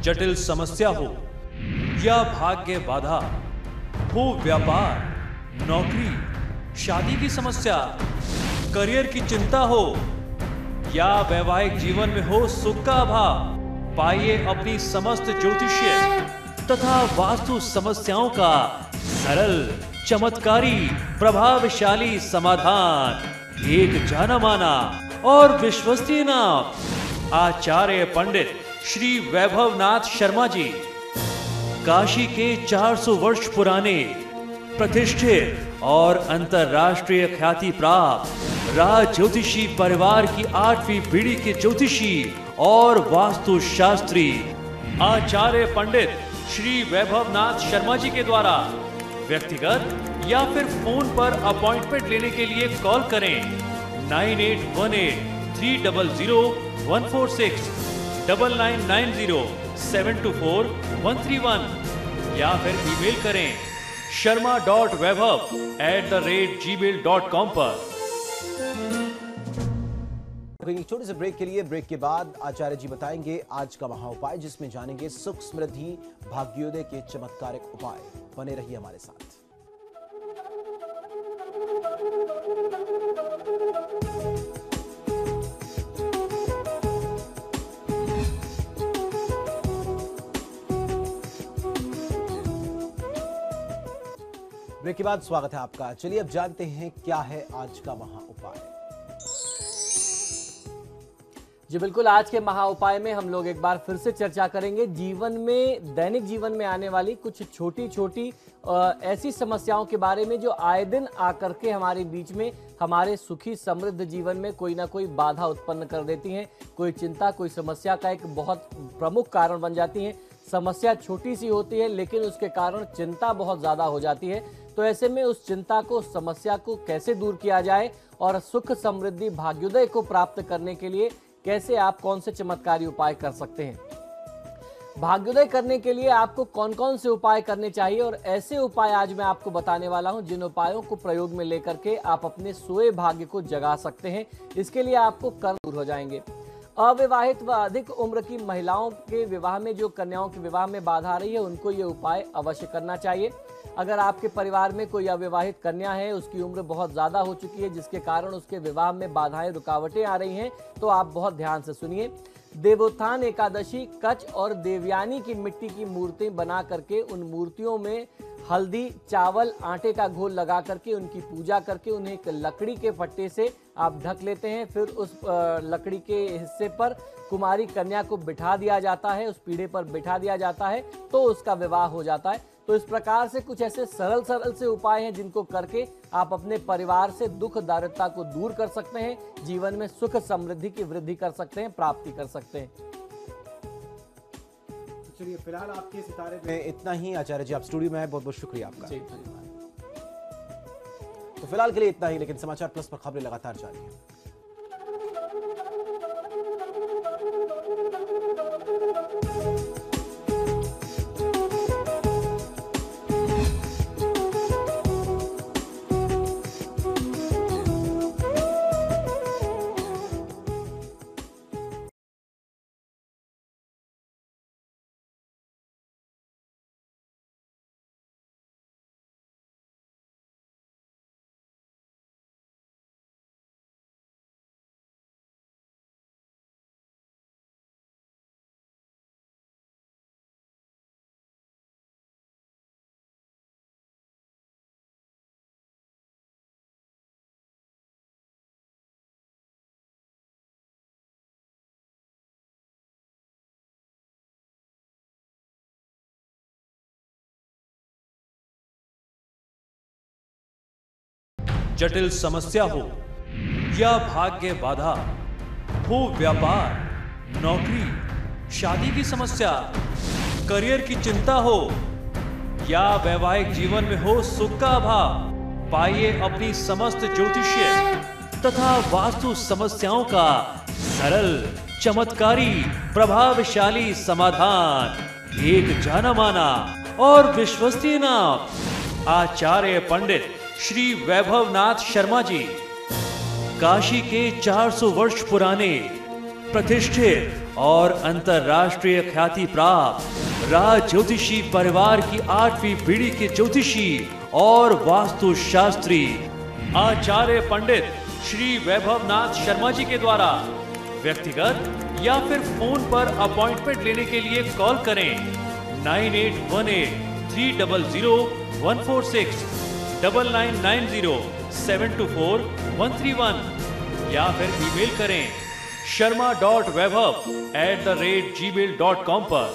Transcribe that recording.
जटिल समस्या हो या भाग्य बाधा, हो व्यापार, नौकरी, शादी की समस्या, करियर की चिंता हो या वैवाहिक जीवन में हो सुख का अभाव, पाइए अपनी समस्त ज्योतिषीय तथा वास्तु समस्याओं का सरल, चमत्कारी, प्रभावशाली समाधान। एक जाना माना और विश्वसनीय नाम, आचार्य पंडित श्री वैभवनाथ शर्मा जी, काशी के 400 वर्ष पुराने प्रतिष्ठित और अंतरराष्ट्रीय ख्याति प्राप्त राज ज्योतिषी परिवार की 8वीं पीढ़ी के ज्योतिषी और वास्तु शास्त्री आचार्य पंडित श्री वैभवनाथ शर्मा जी के द्वारा व्यक्तिगत या फिर फोन पर अपॉइंटमेंट लेने के लिए कॉल करें 9818300146, 9990724131 या फिर ईमेल करें sharma.vaibhav@gmail.com पर। एक छोटे से ब्रेक के लिए, ब्रेक के बाद आचार्य जी बताएंगे आज का महा उपाय, जिसमें जानेंगे सुख समृद्धि भाग्योदय के चमत्कारिक उपाय। बने रहिए हमारे साथ। ब्रेक के बाद स्वागत है आपका। चलिए अब जानते हैं क्या है आज का महा उपाय। जी बिल्कुल, आज के महा उपाय में हम लोग एक बार फिर से चर्चा करेंगे जीवन में, दैनिक जीवन में आने वाली कुछ छोटी छोटी ऐसी समस्याओं के बारे में जो आए दिन आकर के हमारे बीच में हमारे सुखी समृद्ध जीवन में कोई ना कोई बाधा उत्पन्न कर देती हैं। कोई चिंता, कोई समस्या का एक बहुत प्रमुख कारण बन जाती हैं। समस्या छोटी सी होती है लेकिन उसके कारण चिंता बहुत ज़्यादा हो जाती है। तो ऐसे में उस चिंता को, समस्या को कैसे दूर किया जाए और सुख समृद्धि भाग्योदय को प्राप्त करने के लिए कैसे आप कौन से चमत्कारी उपाय कर सकते हैं। भाग्योदय करने के लिए आपको कौन कौन से उपाय करने चाहिए और ऐसे उपाय आज मैं आपको बताने वाला हूं जिन उपायों को प्रयोग में लेकर के आप अपने सोए भाग्य को जगा सकते हैं। इसके लिए आपको कर्म दूर हो जाएंगे। अविवाहित व अधिक उम्र की महिलाओं के विवाह में, जो कन्याओं के विवाह में बाधा आ रही है, उनको ये उपाय अवश्य करना चाहिए। अगर आपके परिवार में कोई अविवाहित कन्या है, उसकी उम्र बहुत ज़्यादा हो चुकी है जिसके कारण उसके विवाह में बाधाएं, रुकावटें आ रही हैं, तो आप बहुत ध्यान से सुनिए। देवोत्थान एकादशी कच्छ और देवयानी की मिट्टी की मूर्ति बना करके उन मूर्तियों में हल्दी, चावल, आटे का घोल लगा करके उनकी पूजा करके उन्हें एक लकड़ी के फट्टे से आप ढक लेते हैं। फिर उस लकड़ी के हिस्से पर कुमारी कन्या को बिठा दिया जाता है, उस पीढ़े पर बिठा दिया जाता है, तो उसका विवाह हो जाता है। तो इस प्रकार से कुछ ऐसे सरल से उपाय हैं जिनको करके आप अपने परिवार से दुख दारिद्रता को दूर कर सकते हैं, जीवन में सुख समृद्धि की वृद्धि कर सकते हैं, प्राप्ति कर सकते हैं। चलिए फिलहाल आपके सितारे में इतना ही। आचार्य जी आप स्टूडियो में आए, बहुत बहुत शुक्रिया आपका। तो फिलहाल के लिए इतना ही, लेकिन समाचार प्लस पर खबरें लगातार जारी हैं। जटिल समस्या हो या भाग्य बाधा, हो व्यापार, नौकरी, शादी की समस्या, करियर की चिंता हो या वैवाहिक जीवन में हो सुख का अभाव, पाइए अपनी समस्त ज्योतिषीय तथा वास्तु समस्याओं का सरल, चमत्कारी, प्रभावशाली समाधान। एक जाना माना और विश्वसनीय नाम, आचार्य पंडित श्री वैभवनाथ शर्मा जी, काशी के 400 वर्ष पुराने प्रतिष्ठित और अंतरराष्ट्रीय ख्याति प्राप्त राज ज्योतिषी परिवार की 8वीं पीढ़ी के ज्योतिषी और वास्तुशास्त्री आचार्य पंडित श्री वैभवनाथ शर्मा जी के द्वारा व्यक्तिगत या फिर फोन पर अपॉइंटमेंट लेने के लिए कॉल करें 9818-300-146, 9990-724-131 या फिर ईमेल करें sharma.vaibhav@gmail.com पर।